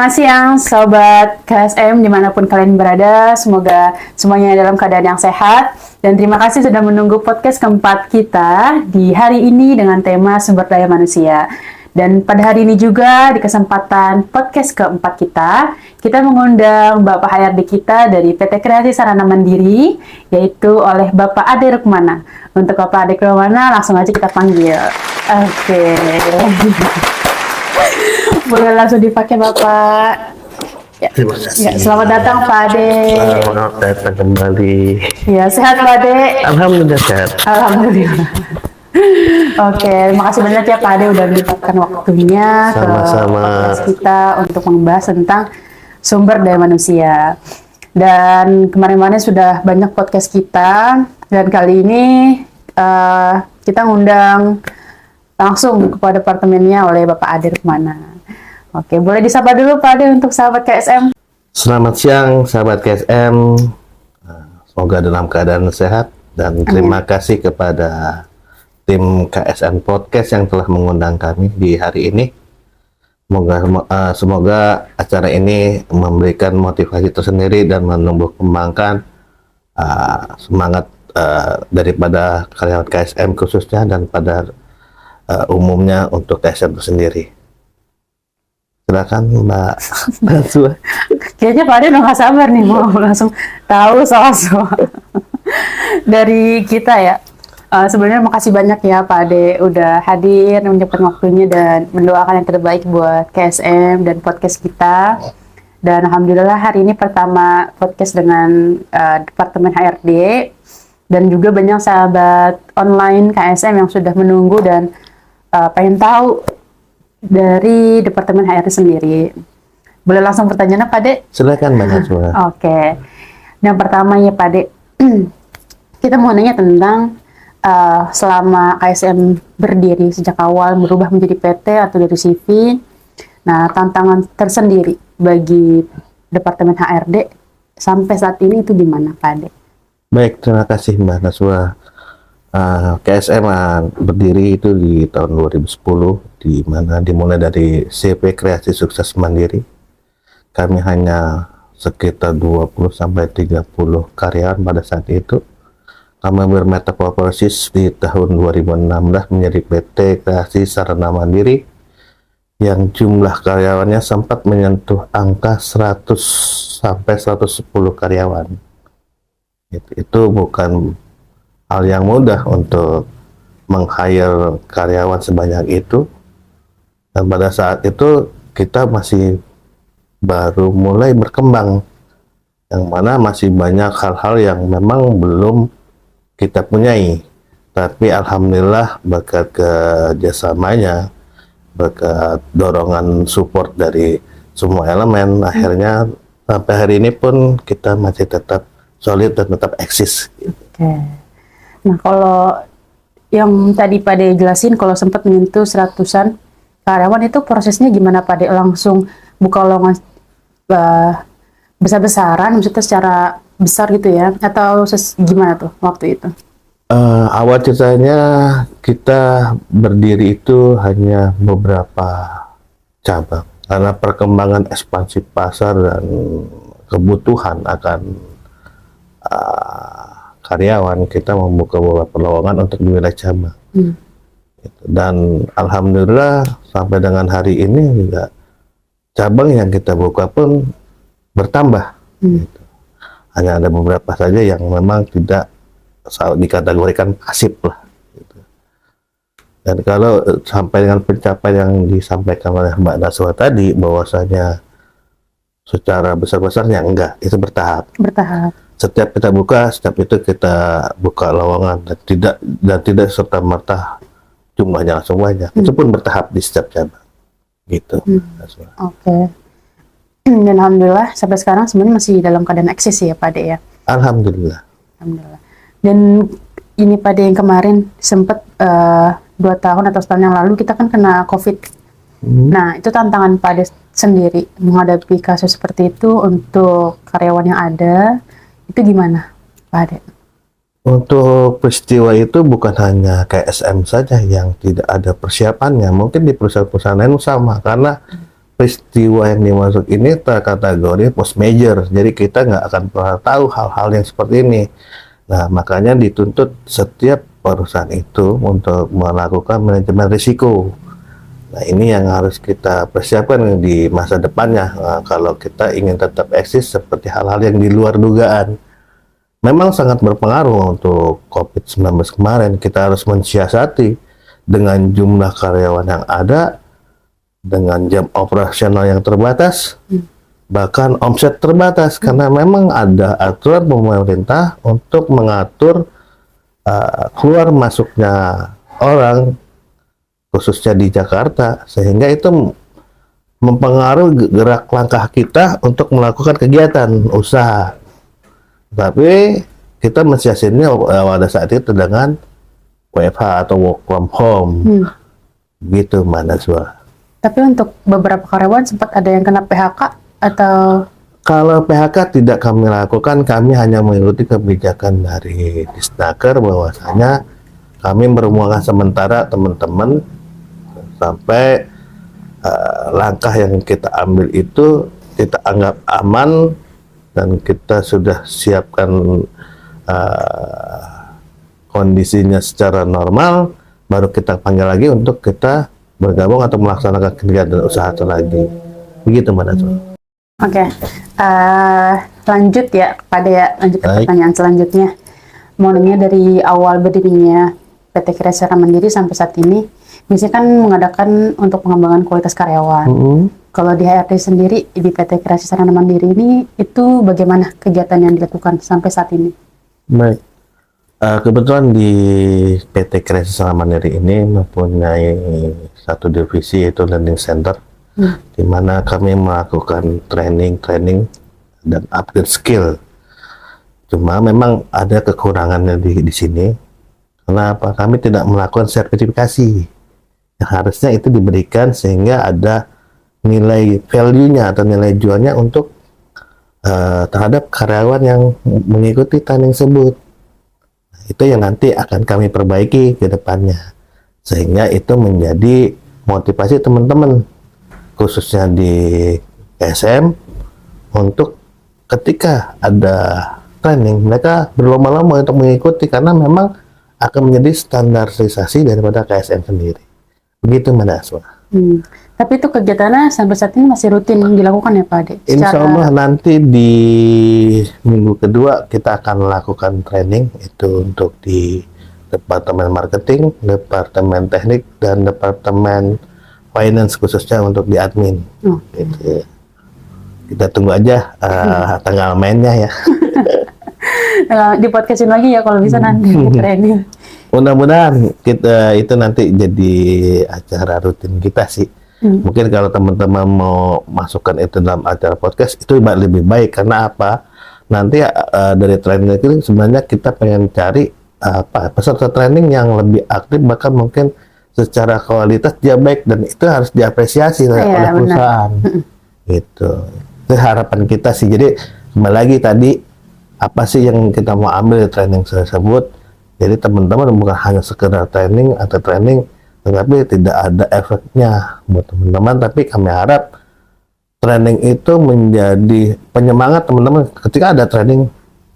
selamat siang Sobat KSM dimanapun kalian berada. Semoga semuanya dalam keadaan yang sehat. Dan terima kasih sudah menunggu podcast keempat kita di hari ini dengan tema sumber daya manusia. Dan pada hari ini juga di kesempatan podcast keempat kita mengundang Bapak HRD kita dari PT Kreasi Sarana Mandiri, yaitu oleh Bapak Ade Rukmana. Untuk Bapak Ade Rukmana langsung aja kita panggil. Oke. Boleh langsung dipakai Bapak. Ya. Terima kasih. Ya, selamat datang Pak Ade. Selamat datang kembali. Ya, sehat Pak Ade. Alhamdulillah sehat. Alhamdulillah. Oke, terima kasih banyak ya Pak Ade udah menyempatkan waktunya Sama-sama. ke podcast kita untuk membahas tentang sumber daya manusia. Dan kemarin-kemarin sudah banyak podcast kita, dan kali ini kita ngundang langsung kepada departemennya oleh Bapak Ade Rukmana. Oke, boleh disapa dulu Pak Ade untuk sahabat KSM. Selamat siang sahabat KSM. Semoga dalam keadaan sehat dan terima kasih kepada tim KSM Podcast yang telah mengundang kami di hari ini. Semoga acara ini memberikan motivasi tersendiri dan menumbuh kembangkan semangat daripada karyawan KSM khususnya dan pada umumnya untuk KSM itu sendiri. Silakan Mbak Naswa. Kayaknya Pak Ade udah gak sabar nih mau langsung tahu soal dari kita ya. Sebenarnya makasih banyak ya Pak Ade udah hadir, menyempatkan waktunya dan mendoakan yang terbaik buat KSM dan podcast kita. Dan alhamdulillah hari ini pertama podcast dengan Departemen HRD, dan juga banyak sahabat online KSM yang sudah menunggu dan pengen tahu dari Departemen HRD sendiri. Boleh langsung pertanyaannya Pak Ade? Silakan Mbak Naswa. Oke. Yang pertama ya Pak Ade, kita mau nanya tentang selama KSM berdiri sejak awal berubah menjadi PT atau dari CV. Nah, tantangan tersendiri bagi Departemen HRD sampai saat ini itu di mana Pak Ade? Baik, terima kasih Mbak Naswa. KSM berdiri itu di tahun 2010, di mana dimulai dari CV Kreasi Sukses Mandiri. Kami hanya sekitar 20-30 karyawan pada saat itu. Kami bermetamorfosis di tahun 2016 menjadi PT Kreasi Sarana Mandiri yang jumlah karyawannya sempat menyentuh angka 100 sampai 110 karyawan. Itu bukan hal yang mudah untuk meng-hire karyawan sebanyak itu, dan pada saat itu kita masih baru mulai berkembang, yang mana masih banyak hal-hal yang memang belum kita punyai. Tapi alhamdulillah berkat kerjasamanya, berkat dorongan support dari semua elemen, akhirnya sampai hari ini pun kita masih tetap solid dan tetap eksis. Oke. Nah, kalau yang tadi Pak Ade jelasin, kalau sempat menyentuh 100-an karyawan, itu prosesnya gimana Pak Ade? Langsung buka lowongan besar-besaran, maksudnya secara besar gitu ya? Atau gimana tuh waktu itu? Awal ceritanya kita berdiri itu hanya beberapa cabang. Karena perkembangan ekspansi pasar dan kebutuhan akan karyawan, kita membuka beberapa lowongan untuk di wilayah cabang. Dan alhamdulillah sampai dengan hari ini juga cabang yang kita buka pun bertambah. Hanya ada beberapa saja yang memang tidak dikategorikan pasif lah. Dan kalau sampai dengan pencapaian yang disampaikan oleh Mbak Naswa tadi, bahwasanya secara besar-besarnya enggak, itu bertahap. Setiap kita buka, setiap itu kita buka lowongan, dan tidak serta merta jumlahnya langsung banyak. Itu pun bertahap di setiap cabang, gitu. Oke. Dan alhamdulillah sampai sekarang sebenarnya masih dalam keadaan eksis ya Pak Ade ya. Alhamdulillah. Dan ini Pak Ade yang kemarin sempat 2 tahun atau setahun yang lalu kita kan kena COVID. Nah, itu tantangan Pak Ade sendiri menghadapi kasus seperti itu untuk karyawan yang ada. Itu gimana Pak Ade? Untuk peristiwa itu bukan hanya KSM saja yang tidak ada persiapannya, mungkin di perusahaan-perusahaan lain sama, karena peristiwa yang dimaksud ini terkategori post major, jadi kita nggak akan pernah tahu hal-hal yang seperti ini. Nah, makanya dituntut setiap perusahaan itu untuk melakukan manajemen risiko. Nah, ini yang harus kita persiapkan di masa depannya. Nah, kalau kita ingin tetap eksis seperti hal-hal yang di luar dugaan. Memang sangat berpengaruh untuk COVID-19 kemarin. Kita harus mensiasati dengan jumlah karyawan yang ada, dengan jam operasional yang terbatas, bahkan omset terbatas, karena memang ada aturan pemerintah untuk mengatur keluar masuknya orang, khususnya di Jakarta, sehingga itu mempengaruhi gerak langkah kita untuk melakukan kegiatan usaha. Tapi kita mensiasatinya pada saat itu dengan WFH atau work from home, gitu Mbak Najwa. Tapi untuk beberapa karyawan sempat ada yang kena PHK atau? Kalau PHK tidak kami lakukan, kami hanya mengikuti kebijakan dari Disnaker bahwasanya kami merumahkan sementara teman-teman sampai langkah yang kita ambil itu kita anggap aman dan kita sudah siapkan kondisinya secara normal, baru kita panggil lagi untuk kita bergabung atau melaksanakan kegiatan usaha itu lagi. Begitu Mbak Najwa. Oke, lanjut ya lanjut ke pertanyaan selanjutnya. Mau nanya, dari awal berdirinya PT Kreasi Sarana Mandiri sampai saat ini, biasanya kan mengadakan untuk pengembangan kualitas karyawan. Kalau di HRD sendiri di PT Kreasi Sarana Mandiri ini, itu bagaimana kegiatan yang dilakukan sampai saat ini? Baik, kebetulan di PT Kreasi Sarana Mandiri ini mempunyai satu divisi yaitu Learning Center, di mana kami melakukan training dan upgrade skill. Cuma memang ada kekurangannya di sini. Kenapa? Kami tidak melakukan sertifikasi. Yang harusnya itu diberikan sehingga ada nilai value-nya atau nilai jualnya untuk terhadap karyawan yang mengikuti training tersebut. Itu yang nanti akan kami perbaiki ke depannya. Sehingga itu menjadi motivasi teman-teman, khususnya di KSM, untuk ketika ada training, mereka berlomba-lomba untuk mengikuti, karena memang akan menjadi standarisasi daripada KSM sendiri. Begitu Mbak Najwa. Tapi itu kegiatannya sampai saat ini masih rutin dilakukan ya Pak Ade? Insya Allah nanti di minggu kedua kita akan melakukan training itu untuk di Departemen Marketing, Departemen Teknik, dan Departemen Finance, khususnya untuk di admin. Gitu. Kita tunggu aja tanggal mainnya ya. Di podcastin lagi ya kalau bisa nanti training. Mudah-mudahan kita itu nanti jadi acara rutin kita sih. Mungkin kalau teman-teman mau masukkan itu dalam acara podcast itu lebih baik, karena apa? Nanti dari training itu sebenarnya kita pengen cari peserta training yang lebih aktif, bahkan mungkin secara kualitas dia baik, dan itu harus diapresiasi oleh perusahaan. Gitu. Itu harapan kita sih. Jadi kembali lagi tadi, apa sih yang kita mau ambil di training tersebut? Jadi teman-teman bukan hanya sekedar training, tetapi tidak ada efeknya buat teman-teman. Tapi kami harap training itu menjadi penyemangat teman-teman. Ketika ada training,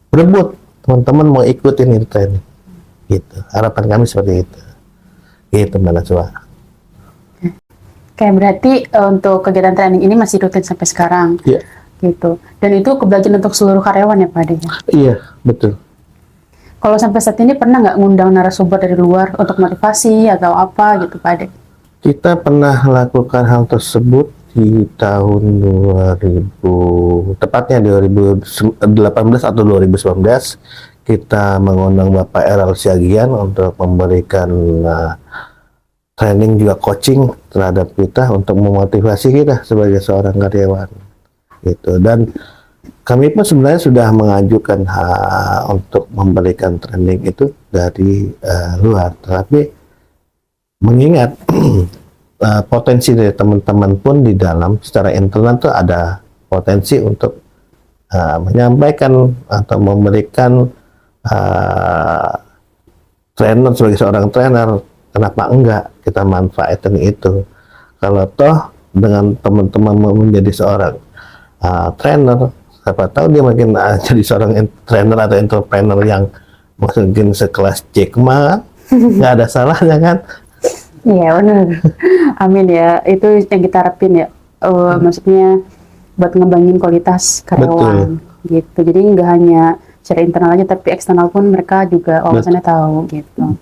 berebut teman-teman mau ikutin ini training. Gitu. Harapan kami seperti itu. Gitu Mbak Najwa. Oke, berarti untuk kegiatan training ini masih rutin sampai sekarang. Iya. Gitu. Dan itu kebagian untuk seluruh karyawan ya Pak Ade? Iya, betul. Kalau sampai saat ini pernah nggak ngundang narasumber dari luar untuk motivasi atau apa gitu Pak Ade? Kita pernah lakukan hal tersebut di tahun 2000, tepatnya 2018 atau 2019. Kita mengundang Bapak Eral Siagian untuk memberikan training juga coaching terhadap kita untuk memotivasi kita sebagai seorang karyawan. Gitu. Dan kami pun sebenarnya sudah mengajukan untuk memberikan training itu dari luar, tapi mengingat potensi dari teman-teman pun di dalam secara internal itu ada potensi untuk menyampaikan atau memberikan trainer sebagai seorang trainer, kenapa enggak kita manfaatkan itu? Kalau toh dengan teman-teman mau menjadi seorang trainer, siapa tahu dia mungkin jadi seorang trainer atau entrepreneur yang mungkin sekelas Jack Ma, nggak ada salahnya kan. Iya benar. Amin ya. Itu yang kita harapin ya. Maksudnya buat ngembangin kualitas karyawan gitu. Jadi nggak hanya secara internal aja, tapi eksternal pun mereka juga wawasannya tahu gitu.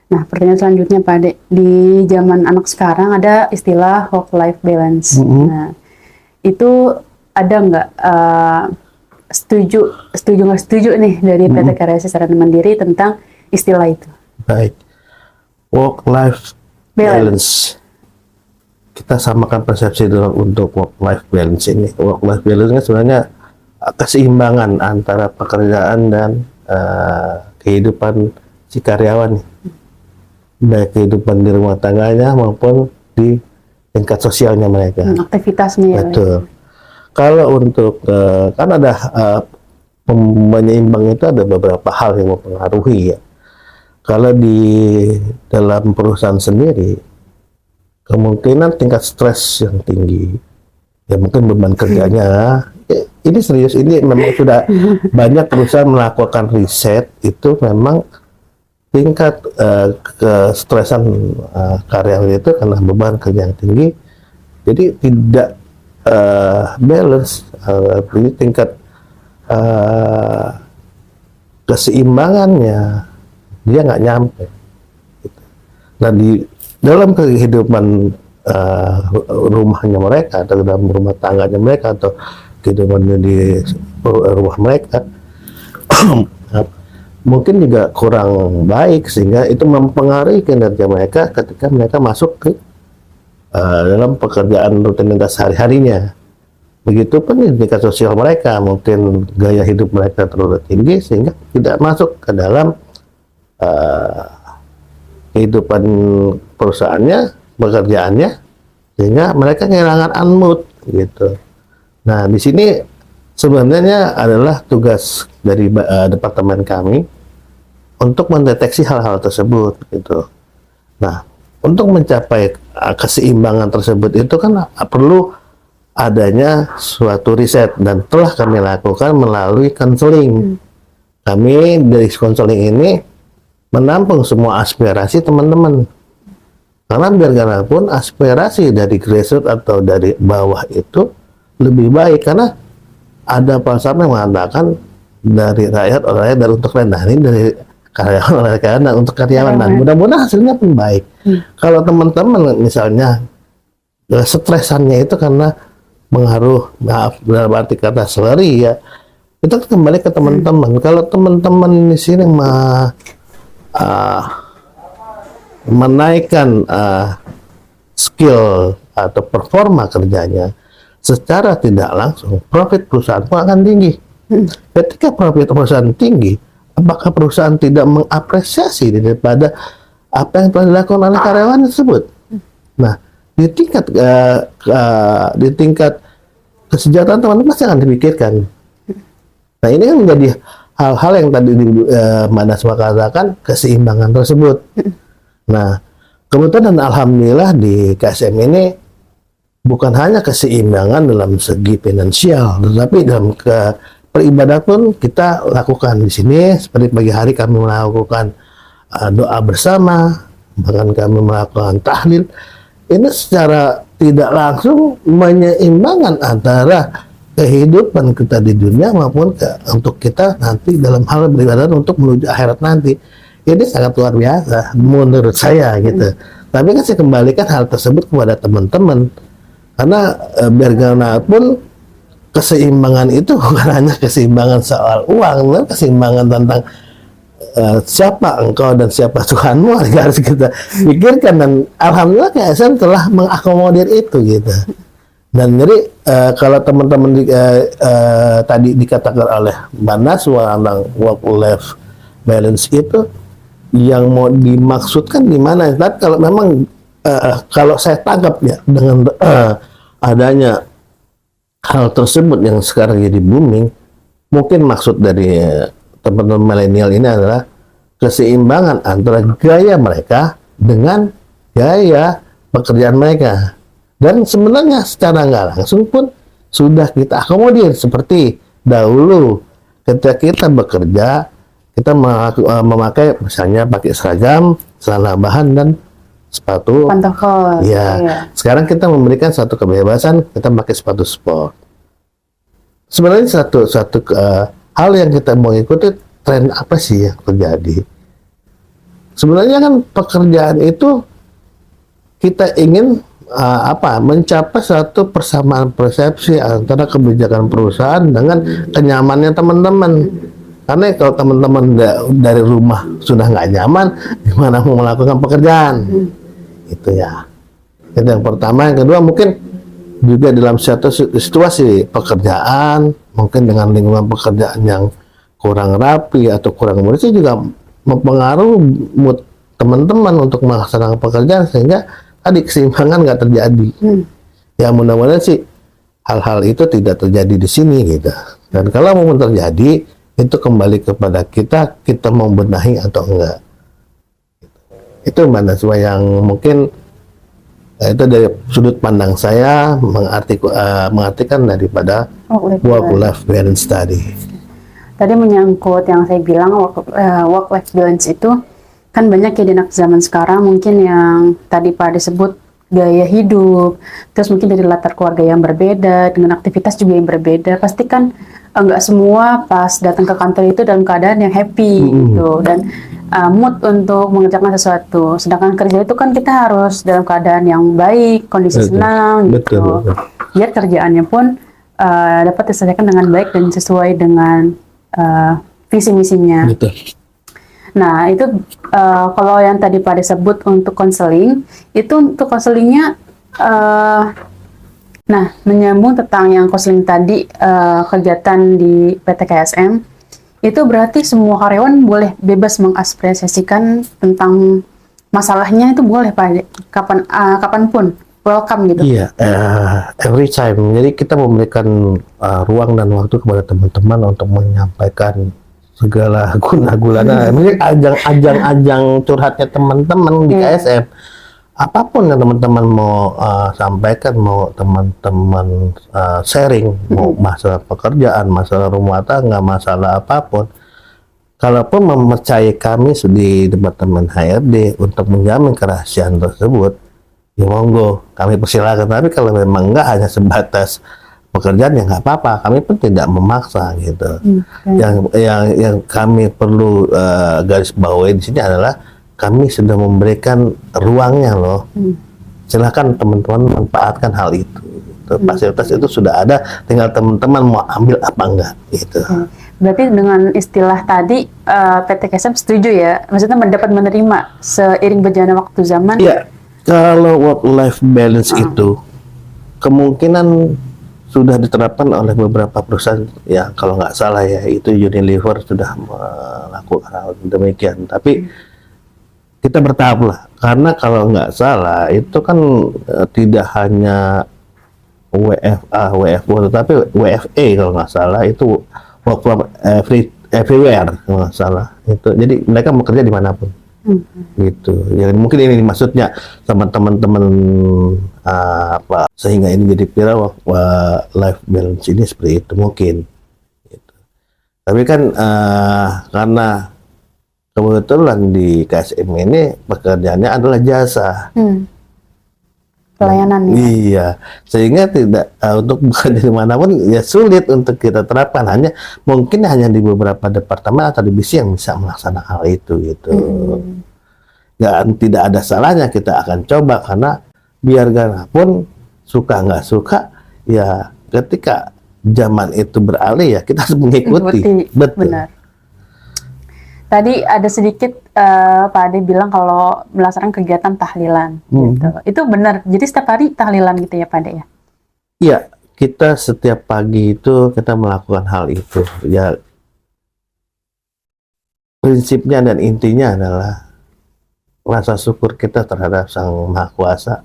Nah, pertanyaan selanjutnya Pak Ade, di zaman anak sekarang ada istilah work-life balance. Nah, itu ada nggak setuju nggak setuju nih dari PT Karya Sarana Mandiri tentang istilah itu? Baik, work-life balance. Kita samakan persepsi dulu untuk work-life balance ini. Work-life balance kan sebenarnya keseimbangan antara pekerjaan dan kehidupan si karyawan, baik kehidupan di rumah tangganya maupun di tingkat sosialnya mereka. Aktivitasnya ya. Betul. Kalau untuk kan ada penyeimbang itu ada beberapa hal yang mempengaruhi ya. Kalau di dalam perusahaan sendiri, kemungkinan tingkat stres yang tinggi, ya mungkin beban kerjanya, ini serius, ini memang sudah banyak perusahaan melakukan riset, itu memang tingkat kestresan karyawan itu karena beban kerja yang tinggi, jadi tidak balance, jadi tingkat keseimbangannya dia nggak nyampe. Nah di dalam kehidupan rumahnya mereka atau dalam rumah tangganya mereka atau kehidupannya di rumah mereka mungkin juga kurang baik, sehingga itu mempengaruhi kinerja mereka ketika mereka masuk ke dalam pekerjaan rutinitas hari-harinya. Begitupun di tingkat sosial mereka, mungkin gaya hidup mereka terlalu tinggi sehingga tidak masuk ke dalam kehidupan perusahaannya, pekerjaannya, sehingga mereka kehilangan mood gitu. Nah, di sini sebenarnya adalah tugas dari departemen kami untuk mendeteksi hal-hal tersebut gitu. Nah, untuk mencapai keseimbangan tersebut itu kan perlu adanya suatu riset, dan telah kami lakukan melalui konseling. Kami dari konseling ini menampung semua aspirasi teman-teman. Karena biar bagaimanapun aspirasi dari grassroots atau dari bawah itu lebih baik, karena ada pasar yang mengatakan dari rakyat oleh rakyat dan untuk rakyat. Nah, ini dari karyawan oleh karyawan dan untuk karyawan. Nah, mudah-mudahan hasilnya pun baik. Kalau teman-teman misalnya stresannya itu karena mengaruh, maaf dalam arti kata selari ya, itu kembali ke teman-teman. Kalau teman-teman di sini menaikkan skill atau performa kerjanya, secara tidak langsung profit perusahaan pun akan tinggi. Ketika profit perusahaan tinggi, apakah perusahaan tidak mengapresiasi daripada apa yang telah dilakukan oleh karyawan tersebut? Nah, di tingkat kesejahteraan teman-teman pasti akan dipikirkan. Nah, ini kan menjadi hal-hal yang tadi Mbak Naswa katakan, keseimbangan tersebut. Nah, kebetulan dan alhamdulillah di KSM ini bukan hanya keseimbangan dalam segi finansial, tetapi dalam peribadatan pun kita lakukan di sini. Seperti pagi hari kami melakukan doa bersama, bahkan kami melakukan tahlil. Ini secara tidak langsung menyeimbangkan antara kehidupan kita di dunia maupun untuk kita nanti dalam hal beribadah untuk menuju akhirat nanti. Ini sangat luar biasa menurut saya gitu. Tapi kan saya kembalikan hal tersebut kepada teman-teman, karena biar bagaimanapun keseimbangan itu bukan hanya keseimbangan soal uang, tapi keseimbangan tentang siapa engkau dan siapa Tuhanmu harus kita pikirkan, dan alhamdulillah KSM telah mengakomodir itu gitu. Dan jadi kalau teman-teman tadi dikatakan oleh Mbak Naswa tentang work-life balance itu yang mau dimaksudkan di mana? Tapi kalau memang kalau saya tangkap ya dengan adanya hal tersebut yang sekarang jadi booming, mungkin maksud dari teman-teman milenial ini adalah keseimbangan antara gaya mereka dengan gaya pekerjaan mereka. Dan sebenarnya secara nggak langsung pun sudah kita akomodir seperti dahulu ketika kita bekerja, kita memakai misalnya pakai seragam, celana bahan dan sepatu. Pantofel. Ya, Iya. sekarang kita memberikan satu kebebasan, kita pakai sepatu sport. Sebenarnya satu hal yang kita mau ikuti, tren apa sih yang terjadi? Sebenarnya kan pekerjaan itu kita ingin mencapai satu persamaan persepsi antara kebijakan perusahaan dengan kenyamanannya teman-teman. Karena kalau teman-teman dari rumah sudah nggak nyaman, gimana mau melakukan pekerjaan? Itu ya. Itu yang pertama. Yang kedua mungkin juga dalam suatu situasi pekerjaan, mungkin dengan lingkungan pekerjaan yang kurang rapi atau kurang bersih juga mempengaruhi mood teman-teman untuk melaksanakan pekerjaan, sehingga tadi keseimbangan nggak terjadi. Ya mudah-mudahan sih hal-hal itu tidak terjadi di sini gitu. Dan kalau mau terjadi, itu kembali kepada kita mau benahi atau enggak. Itu Mbak Naswa yang mungkin itu dari sudut pandang saya mengartikan daripada work-life balance tadi. Tadi menyangkut yang saya bilang work-life balance itu kan banyak ya di anak zaman sekarang, mungkin yang tadi Pak disebut gaya hidup, terus mungkin dari latar keluarga yang berbeda, dengan aktivitas juga yang berbeda, pasti kan enggak semua pas datang ke kantor itu dalam keadaan yang happy gitu, dan mood untuk mengerjakan sesuatu. Sedangkan kerja itu kan kita harus dalam keadaan yang baik, kondisi senang gitu, biar kerjaannya pun dapat diselesaikan dengan baik dan sesuai dengan visi misinya. Betul. Nah, itu kalau yang tadi Pak disebut untuk konseling, itu untuk konselingnya, nah, menyambung tentang yang konseling tadi, kegiatan di PT KSM, itu berarti semua karyawan boleh bebas mengapresiasikan tentang masalahnya, itu boleh Pak, kapanpun, welcome gitu. Iya, every time. Jadi kita memberikan ruang dan waktu kepada teman-teman untuk menyampaikan segala guna-gulana. Ini ajang curhatnya teman-teman di KSM. Apapun yang teman-teman mau sampaikan, mau teman-teman sharing, mau masalah pekerjaan, masalah rumah tangga, masalah apapun. Kalaupun mempercayai kami di Departemen HRD untuk menjamin kerahasiaan tersebut, ya monggo, kami persilakan. Tapi kalau memang enggak, hanya sebatas pekerjaan, ya nggak apa-apa, kami pun tidak memaksa gitu. Yang kami perlu garis bawahi di sini adalah kami sudah memberikan ruangnya loh. Silakan teman-teman manfaatkan hal itu. Fasilitas itu sudah ada, tinggal teman-teman mau ambil apa enggak gitu. Berarti dengan istilah tadi PT KSM setuju ya, maksudnya mendapat menerima seiring berjalannya waktu zaman. Iya, kalau work-life balance itu kemungkinan sudah diterapkan oleh beberapa perusahaan, ya kalau nggak salah ya itu Unilever sudah melakukan hal demikian. Tapi kita bertahap lah, karena kalau nggak salah itu kan tidak hanya WFA, WFO, tetapi WFA kalau nggak salah itu work from everywhere kalau nggak salah itu. Jadi mereka bekerja dimanapun. Gitu. Jadi mungkin ini maksudnya teman-teman sehingga ini jadi viral life balance ini seperti itu mungkin. Gitu. Tapi kan karena kebetulan di KSM ini pekerjaannya adalah jasa. Pelayanan ya. Iya, sehingga tidak untuk bekerja dimanapun ya sulit untuk kita terapkan, mungkin hanya di beberapa departemen atau divisi yang bisa melaksanakan hal itu gitu. Ya tidak ada salahnya kita akan coba, karena biar pun suka nggak suka ya ketika zaman itu beralih ya kita harus mengikuti. Betul. Benar. Tadi ada sedikit Pak Ade bilang kalau melaksanakan kegiatan tahlilan gitu. Itu benar. Jadi setiap hari tahlilan gitu ya Pak Ade ya? Iya, kita setiap pagi itu kita melakukan hal itu. Ya prinsipnya dan intinya adalah rasa syukur kita terhadap Sang Maha Kuasa,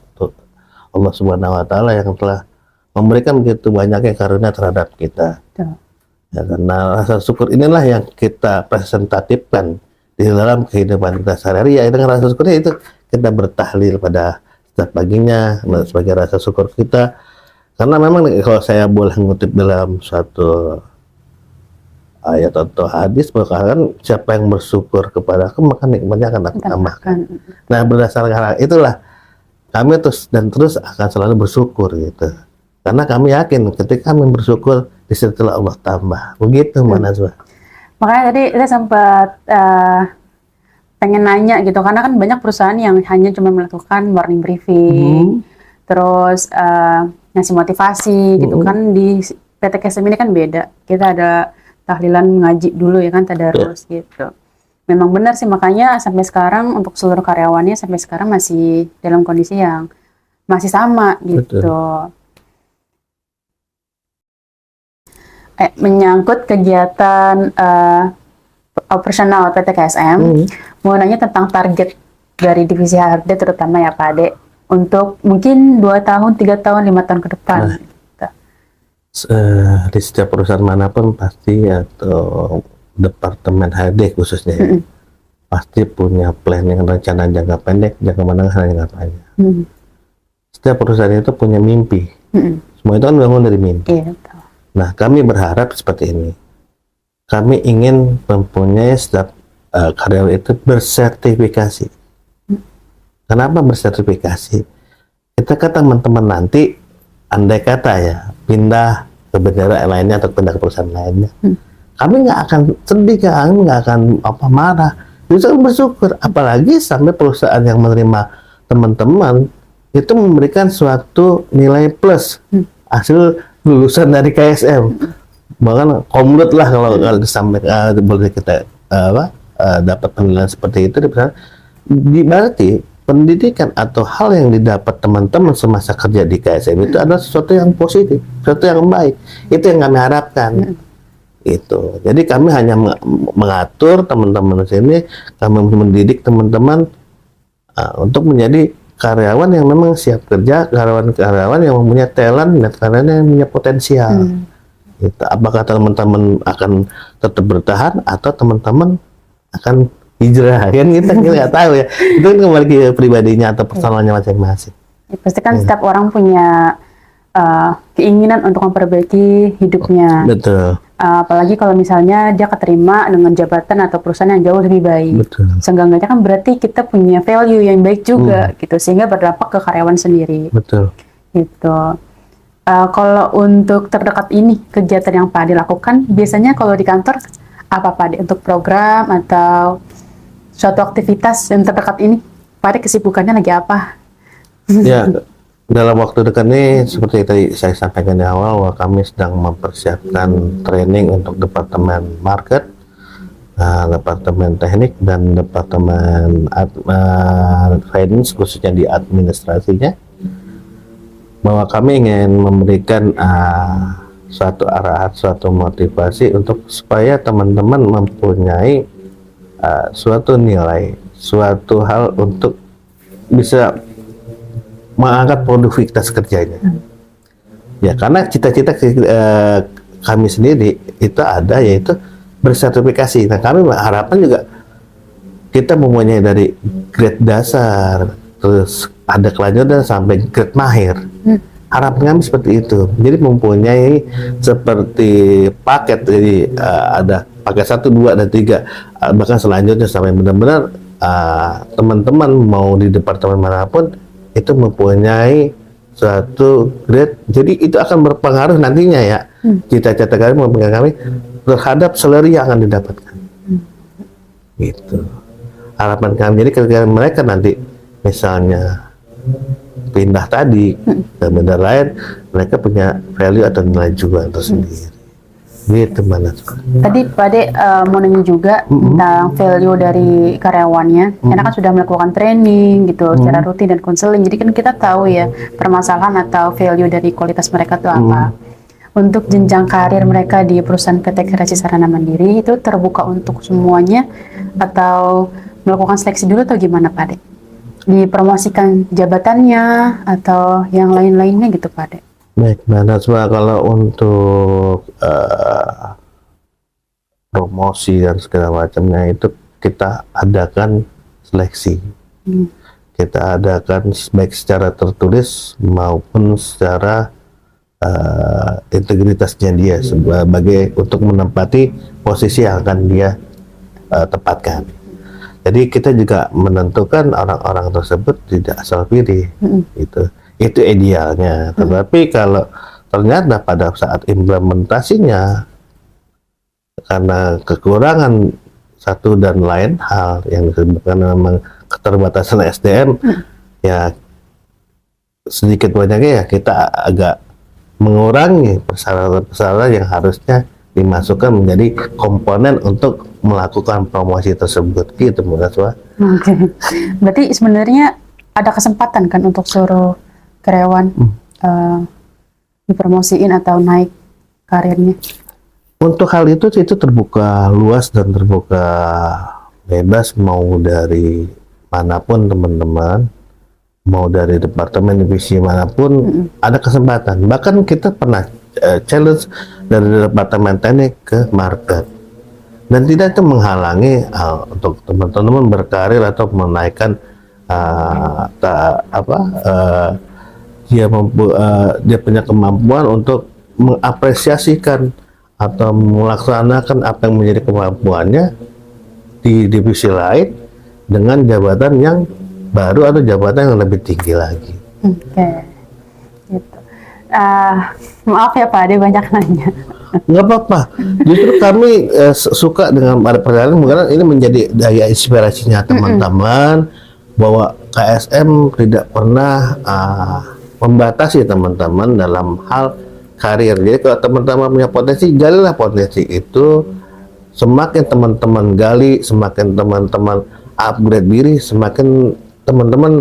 Allah Subhanahu wa Ta'ala, yang telah memberikan begitu banyaknya karunia terhadap kita. Ya, karena rasa syukur inilah yang kita presentatifkan di dalam kehidupan kita sehari-hari. Ya, dengan rasa syukurnya itu kita bertahlil pada setiap paginya. Nah, sebagai rasa syukur kita, karena memang kalau saya boleh ngutip dalam suatu ayat atau hadis, bahkan siapa yang bersyukur kepada aku maka nikmatnya akan aku tambahkan. Nah, berdasarkan hal itulah kami terus akan selalu bersyukur gitu, karena kami yakin ketika kami bersyukur disitulah Allah tambah. Begitu Mbak Najwa. Makanya tadi saya sempat pengen nanya gitu, karena kan banyak perusahaan yang hanya cuma melakukan morning briefing, terus ngasih motivasi gitu kan. Di PT KSM ini kan beda, kita ada tahlilan ngaji dulu ya kan, tadarus gitu. Memang benar sih, makanya sampai sekarang untuk seluruh karyawannya sampai sekarang masih dalam kondisi yang masih sama gitu. Betul. Menyangkut kegiatan operasional PT KSM, mau nanya tentang target dari divisi HRD terutama ya Pak Ade, untuk mungkin 2 tahun, 3 tahun, 5 tahun ke depan. Nah, di setiap perusahaan manapun pasti atau departemen HRD khususnya pasti punya planning, rencana jangka pendek, jangka menengah, jangka panjang. Setiap perusahaan itu punya mimpi. Semua itu kan bangun dari mimpi. Iya, betul. Nah, kami berharap seperti ini. Kami ingin mempunyai setiap karyawan itu bersertifikasi. Kenapa bersertifikasi? Kita ke teman-teman nanti, andai kata ya, pindah ke bendera lainnya atau pindah ke perusahaan lainnya, kami nggak akan sedih, kami nggak akan marah, justru bersyukur. Apalagi sampai perusahaan yang menerima teman-teman itu memberikan suatu nilai plus hasil lulusan dari KSM, bahkan komlut lah kalau sampai boleh kita dapat penilaian seperti itu. Berarti pendidikan atau hal yang didapat teman-teman semasa kerja di KSM itu adalah sesuatu yang positif, sesuatu yang baik. Itu yang kami harapkan. Itu. Jadi kami hanya mengatur teman-teman di sini, kami mendidik teman-teman untuk menjadi karyawan yang memang siap kerja, karyawan yang mempunyai talent dan karyawan yang punya potensial. Gitu. Apakah teman-teman akan tetap bertahan atau teman-teman akan hijrah, kan kita nggak tahu ya. Itu kan kembali ke pribadinya atau personalnya masing-masing. Ya, pasti kan setiap orang punya keinginan untuk memperbaiki hidupnya. Betul. Apalagi kalau misalnya dia keterima dengan jabatan atau perusahaan yang jauh lebih baik. Betul. Seenggaknya kan berarti kita punya value yang baik juga gitu, sehingga berdampak ke karyawan sendiri. Betul. Gitu. Kalau untuk terdekat ini, kegiatan yang Pak Ade lakukan biasanya kalau di kantor apa Pak Ade, untuk program atau suatu aktivitas yang terdekat ini? Pak Ade kesibukannya lagi apa? Ya, dalam waktu dekat ini seperti tadi saya sampaikan di awal, bahwa kami sedang mempersiapkan training untuk departemen market, departemen teknik, dan departemen finance, khususnya di administrasinya, bahwa kami ingin memberikan suatu arahan, suatu motivasi untuk supaya teman-teman mempunyai suatu nilai, suatu hal untuk bisa mengangkat produktivitas kerjanya. Ya, karena cita-cita kami sendiri itu ada, yaitu bersertifikasi. Nah, kami harapan juga kita mempunyai dari grade dasar, terus ada kelanjutan sampai grade mahir. Harapan kami seperti itu. Jadi mempunyai seperti paket, jadi ada paket 1, 2, dan 3, bahkan selanjutnya sampai benar-benar teman-teman mau di departemen manapun itu mempunyai suatu grade. Jadi itu akan berpengaruh nantinya ya, cita-cita kami mempengaruhi kami terhadap salary yang akan didapatkan. Gitu harapan kami. Jadi ketika mereka nanti misalnya pindah tadi ke benda lain, mereka punya value atau nilai jual tersendiri. Gitu mana? Tadi Pak Ade mau nanya juga tentang value dari karyawannya. Karena kan sudah melakukan training gitu secara rutin dan konseling. Jadi kan kita tahu ya permasalahan atau value dari kualitas mereka itu apa. Untuk jenjang karir mereka di perusahaan PT Kreasi Sarana Mandiri itu terbuka untuk semuanya atau melakukan seleksi dulu atau gimana Pak Ade? Dipromosikan jabatannya atau yang lain-lainnya gitu Pak Ade? Baik, Mbak Najwa, kalau untuk promosi dan segala macamnya itu kita adakan seleksi. kita adakan baik secara tertulis maupun secara integritasnya dia sebagai untuk menempati posisi yang akan dia tempatkan. Jadi kita juga menentukan orang-orang tersebut tidak asal pilih, gitu. Itu idealnya. Tetapi kalau ternyata pada saat implementasinya karena kekurangan satu dan lain hal yang disebabkan memang keterbatasan SDM, ya sedikit banyaknya ya kita agak mengurangi persyaratan-persyaratan yang harusnya dimasukkan menjadi komponen untuk melakukan promosi tersebut, gitu Bu Naswa. Oke. Berarti sebenarnya ada kesempatan kan untuk suruh karyawan dipromosiin atau naik karirnya? Untuk hal itu terbuka luas dan terbuka bebas, mau dari manapun teman-teman, mau dari departemen divisi manapun ada kesempatan. Bahkan kita pernah challenge dari departemen teknik ke market, dan tidak itu menghalangi untuk teman-teman berkarir atau menaikkan dia punya kemampuan untuk mengapresiasikan atau melaksanakan apa yang menjadi kemampuannya di divisi lain dengan jabatan yang baru atau jabatan yang lebih tinggi lagi. Oke. Gitu. Maaf ya Pak Ade, banyak nanya. Nggak apa-apa. Justru kami suka dengan ada perjalanan, karena ini menjadi daya inspirasinya teman-teman bahwa KSM tidak pernah membatasi teman-teman dalam hal karir. Jadi kalau teman-teman punya potensi, galilah potensi itu. Semakin teman-teman gali, semakin teman-teman upgrade diri, semakin teman-teman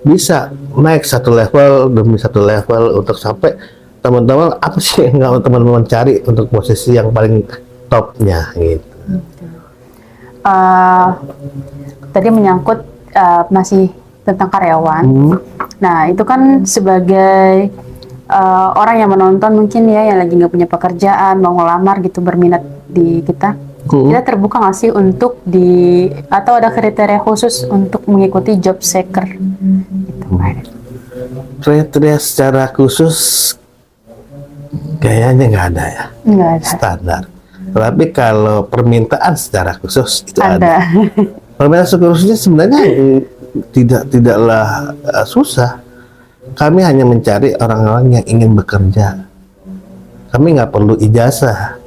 bisa naik satu level demi satu level untuk sampai teman-teman apa sih yang teman-teman cari untuk posisi yang paling topnya, gitu. Tadi menyangkut masih tentang karyawan. Nah itu kan sebagai orang yang menonton mungkin ya, yang lagi nggak punya pekerjaan, mau ngelamar gitu, berminat di kita, kita terbuka nggak sih untuk atau ada kriteria khusus untuk mengikuti job seeker gitu? Kriteria secara khusus kayaknya nggak ada ya, Nggak ada. standar. Tapi kalau permintaan secara khusus itu ada. Ada. Permintaan secara khususnya sebenarnya tidaklah susah. Kami hanya mencari orang-orang yang ingin bekerja. Kami nggak perlu ijazah.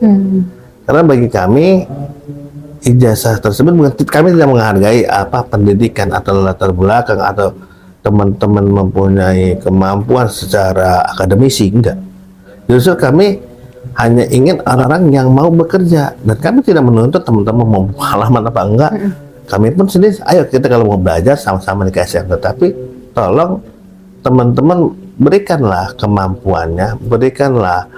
Karena bagi kami ijazah tersebut kami tidak menghargai apa pendidikan atau latar belakang atau teman-teman mempunyai kemampuan secara akademisi, enggak. Justru kami hanya ingin orang-orang yang mau bekerja, dan kami tidak menuntut teman-teman mau pengalaman apa enggak. Kami pun sendiri, ayo kita kalau mau belajar sama-sama di KSM, tetapi tolong teman-teman berikanlah kemampuannya, berikanlah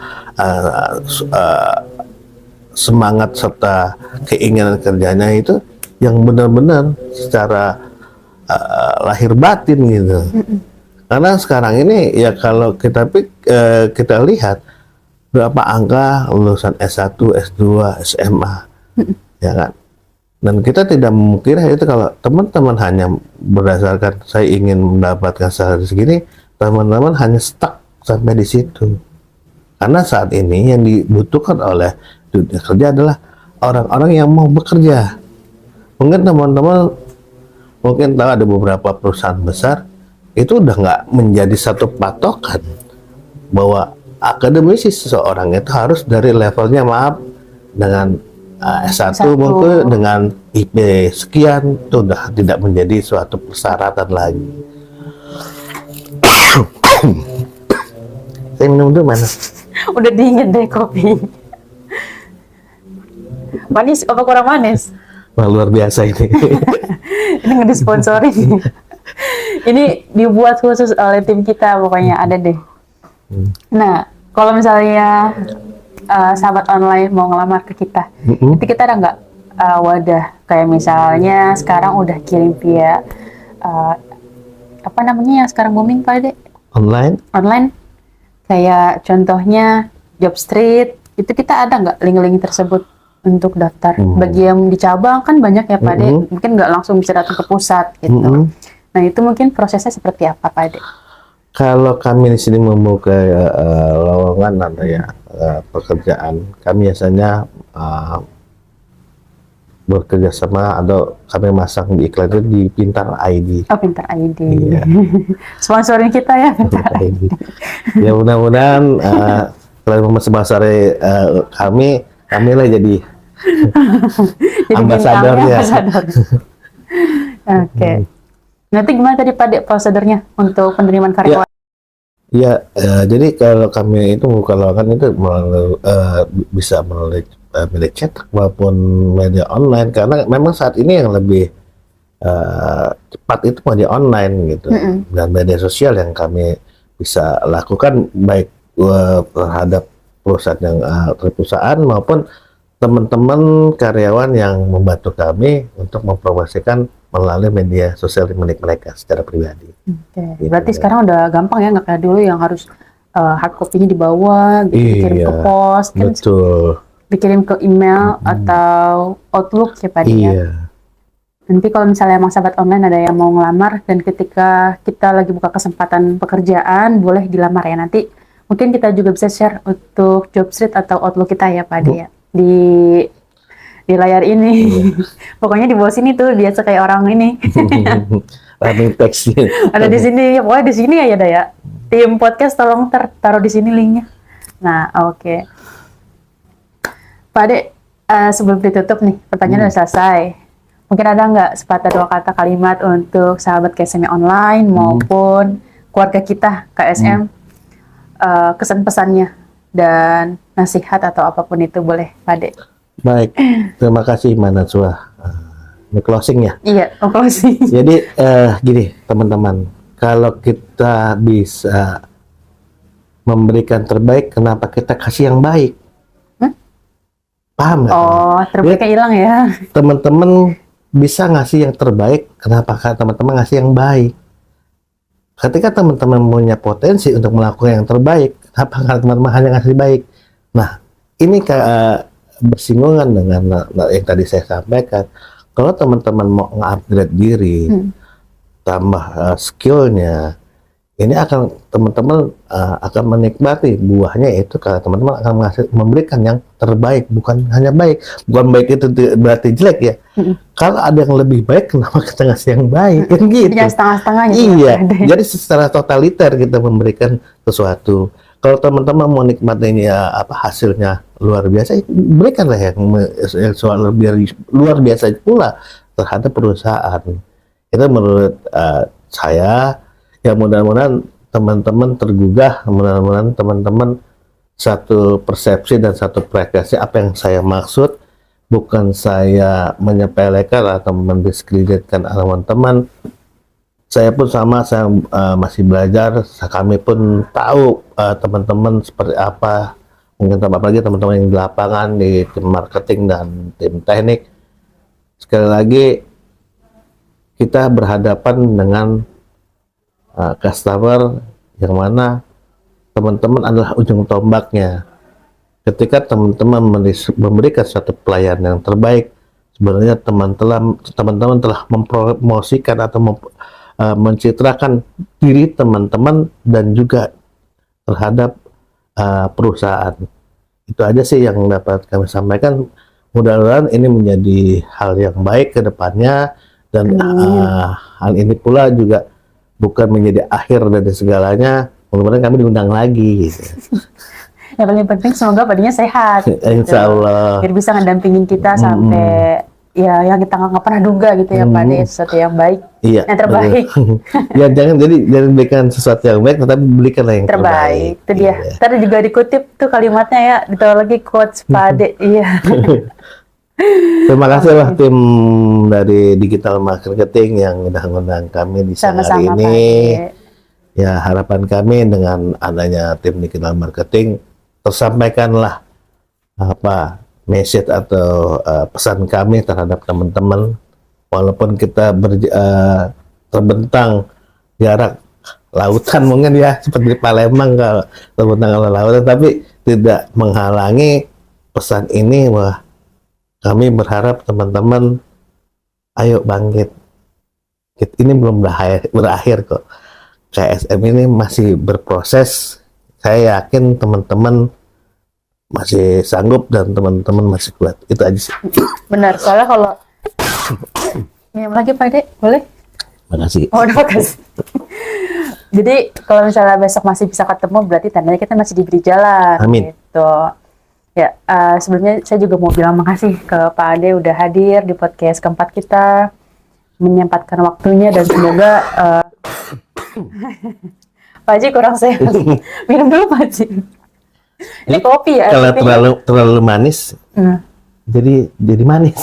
semangat serta keinginan kerjanya itu yang benar-benar secara lahir batin gitu. Karena sekarang ini ya kalau kita lihat berapa angka lulusan S1, S2, SMA, ya kan? Dan kita tidak memungkiri itu kalau teman-teman hanya berdasarkan saya ingin mendapatkan salary segini, teman-teman hanya stuck sampai di situ. Karena saat ini yang dibutuhkan oleh dunia kerja adalah orang-orang yang mau bekerja. Mungkin teman-teman mungkin tahu ada beberapa perusahaan besar itu udah nggak menjadi satu patokan bahwa akademisi seseorang itu harus dari levelnya dengan S1 mungkin dengan IP sekian, itu udah tidak menjadi suatu persyaratan lagi. Saya minum dulu mana? Udah dingin deh kopi. Manis apa kurang manis? Wah, luar biasa ini. Ini nggak disponsorin. Ini dibuat khusus oleh tim kita, pokoknya ada deh. Nah, kalau misalnya sahabat online mau ngelamar ke kita, itu kita ada nggak wadah? Kayak misalnya sekarang udah kirim via apa namanya yang sekarang booming Pak Ade? Online. Kayak contohnya Jobstreet, itu kita ada nggak link-link tersebut untuk daftar? Bagi yang di cabang kan banyak ya Pak Ade, mungkin nggak langsung bisa datang ke pusat gitu. Nah, itu mungkin prosesnya seperti apa, Pak Ade? Kalau kami di sini membuka lowongan atau ya pekerjaan, kami biasanya bekerja sama atau kami masang di iklan itu di Pintar ID. Oh, Pintar ID. Iya. Sponsorin kita ya, Pintar Pintar ID. ID. Ya mudah-mudahan kalau membesar kami lah jadi Jadi ambasadornya. ambasador. Oke. Nanti gimana tadi Pak Ade prosedurnya untuk penerimaan karyawan? Ya, jadi kalau kami itu buka lowongan itu bisa melalui media cetak maupun media online, karena memang saat ini yang lebih cepat itu media online gitu, dan media sosial yang kami bisa lakukan baik terhadap perusahaan maupun teman-teman karyawan yang membantu kami untuk mempromosikan melalui media sosial milik mereka secara pribadi. Oke. Gitu. Berarti sekarang udah gampang ya, nggak kayak dulu yang harus hard copy-nya dibawa, gitu, dikirim ke pos, kan Betul. dikirim ke email atau Outlook ya Pak Ade ya. Iya. Nanti kalau misalnya emang sahabat online ada yang mau ngelamar dan ketika kita lagi buka kesempatan pekerjaan, boleh dilamar ya. Nanti mungkin kita juga bisa share untuk Jobstreet atau Outlook kita ya Pak Ade ya. Di layar ini. Pokoknya di bawah sini tuh biasa kayak orang ini. Running text-nya. Ada di sini, pokoknya di sini aja dah ya. Tim podcast tolong taruh di sini linknya. Nah, oke. Pak Ade, sebelum ditutup nih, pertanyaan udah selesai. Mungkin ada nggak sepatah dua kata kalimat untuk sahabat KSM online maupun keluarga kita KSM, kesan pesannya dan nasihat atau apapun itu boleh Pak Ade. Baik, terima kasih Mbak Najwa. Ini closing ya. Iya, closing. Jadi gini teman-teman, kalau kita bisa memberikan terbaik, kenapa kita kasih yang baik? Paham nggak? Oh, terbaiknya hilang ya. Teman-teman bisa ngasih yang terbaik, kenapa teman-teman ngasih yang baik? Ketika teman-teman punya potensi untuk melakukan yang terbaik, kenapa teman-teman hanya ngasih baik? Nah, ini bersinggungan dengan yang tadi saya sampaikan. Kalau teman-teman mau nge-upgrade diri, tambah skillnya, ini akan teman-teman akan menikmati buahnya, itu kalau teman-teman akan memberikan yang terbaik, bukan hanya baik. Bukan baik itu berarti jelek ya. Kalau ada yang lebih baik, kenapa kita ngasih yang baik? Kan gitu. Jangan setengah-setengah gitu. Iya. Jadi secara totaliter kita memberikan sesuatu. Kalau teman-teman mau nikmatinya hasilnya luar biasa, berikanlah yang soal luar biasa pula terhadap perusahaan. Itu menurut saya, ya mudah-mudahan teman-teman tergugah, mudah-mudahan teman-teman satu persepsi dan satu frekuensi apa yang saya maksud. Bukan saya menyepelekan atau mendiskreditkan teman-teman. Saya pun sama, saya masih belajar. Kami pun tahu teman-teman seperti apa. Mungkin apalagi teman-teman yang di lapangan, di tim marketing dan tim teknik. Sekali lagi, kita berhadapan dengan customer yang mana teman-teman adalah ujung tombaknya. Ketika teman-teman memberikan suatu pelayanan yang terbaik, sebenarnya teman-teman telah mempromosikan atau mencitrakan diri teman-teman dan juga terhadap perusahaan. Itu aja sih yang dapat kami sampaikan. Mudah-mudahan ini menjadi hal yang baik ke depannya, dan hal ini pula juga bukan menjadi akhir dari segalanya. Mudah-mudahan kami diundang lagi gitu. Yang paling penting semoga padinya sehat. Insya Allah. Biar bisa ngedampingin kita sampai ya yang kita nggak pernah duga gitu ya Pak Ade, sesuatu yang baik, iya, yang terbaik. Ya jangan berikan sesuatu yang baik, tetapi berikanlah yang terbaik. Itu dia. Iya. Tadi juga dikutip tuh kalimatnya ya, ditaruh lagi quotes Pak Ade. Iya. Terima kasih lah tim dari Digital Marketing yang udah mengundang kami di siang hari Sama-sama Pak ini. Ade. Ya harapan kami dengan adanya tim Digital Marketing tersampaikanlah message atau pesan kami terhadap teman-teman, walaupun kita terbentang jarak lautan mungkin ya, seperti Palembang kalau terbentang oleh lautan, tapi tidak menghalangi pesan ini. Wah, kami berharap teman-teman ayo bangkit, ini belum berakhir kok. KSM ini masih berproses. Saya yakin teman-teman masih sanggup dan teman-teman masih kuat. Itu aja sih. Benar, soalnya kalau minum lagi Pak Ade, boleh? Makasih. Oh, udah makasih. Jadi kalau misalnya besok masih bisa ketemu, berarti tandanya kita masih diberi jalan. Amin. Gitu. Ya, sebelumnya saya juga mau bilang makasih ke Pak Ade udah hadir di podcast keempat kita, menyempatkan waktunya dan semoga Pak Haji kurang sehat. Minum dulu Pak Haji. Ini kopi ya. Kalau sepertinya. terlalu manis, jadi manis.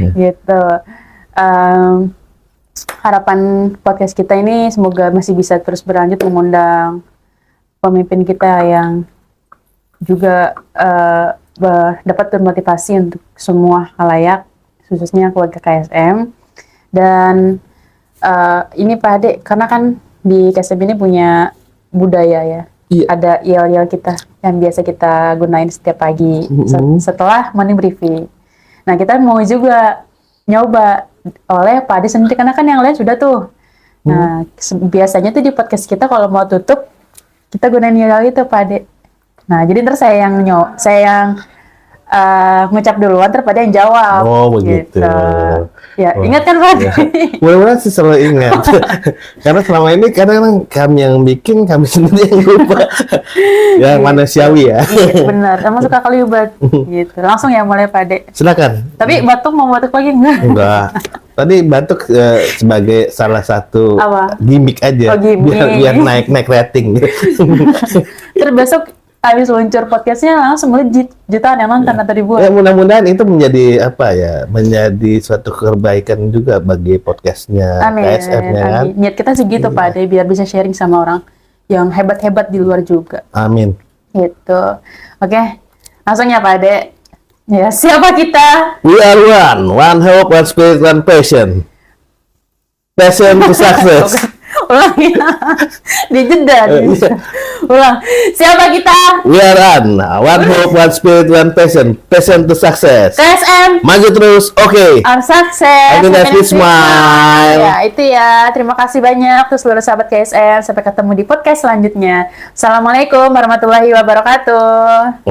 Gitu. Harapan podcast kita ini semoga masih bisa terus berlanjut mengundang pemimpin kita yang juga dapat bermotivasi untuk semua khalayak, khususnya keluarga KSM. Dan ini Pak Ade, karena kan di KSM ini punya budaya ya. Iya. Ada yel-yel kita yang biasa kita gunain setiap pagi setelah morning briefing. Nah, kita mau juga nyoba oleh Pak Ade sendiri, karena kan yang lain sudah tuh. Nah, biasanya tuh di podcast kita kalau mau tutup, kita gunain yel itu Pak Ade. Nah, jadi ntar saya yang ngucap duluan, ntar Pak Ade yang jawab. Oh, begitu. Ya, Oh, ingat kan Pak Ade? ya. Mudah-mudahan sih selalu ingat. Karena selama ini kadang kami yang bikin, kami sendiri yang lupa. Ya, manusiawi ya. Iya, benar. Emang suka kelibat. Gitu. Langsung ya mulai Pak Ade. Silakan. Tapi batuk mau batuk lagi enggak? Enggak. Tadi batuk sebagai salah satu Apa? gimmick aja. Oh, gimmick. Biar naik rating. Terus besok habis luncur podcastnya langsung melejit jutaan yang nonton atau dibuat. Ya, mudah-mudahan itu menjadi apa ya? Menjadi suatu kebaikan juga bagi podcastnya Amin. KSM-nya kan. Amin. Niat kita segitu Pak Ade, biar bisa sharing sama orang yang hebat-hebat di luar juga. Amin. Gitu. Oke. Langsung ya Pak Ade. Ya, siapa kita? We are one hope, one spirit, one passion. Passion to success. Ulang ya. Dijeda. Iya. Ulang. Siapa kita? We are one hope, one spirit, one passion. Passion to success. KSM. Maju terus, oke. Our success. Happiness with smile. Ya, itu ya. Terima kasih banyak untuk seluruh sahabat KSM. Sampai ketemu di podcast selanjutnya. Assalamualaikum warahmatullahi wabarakatuh.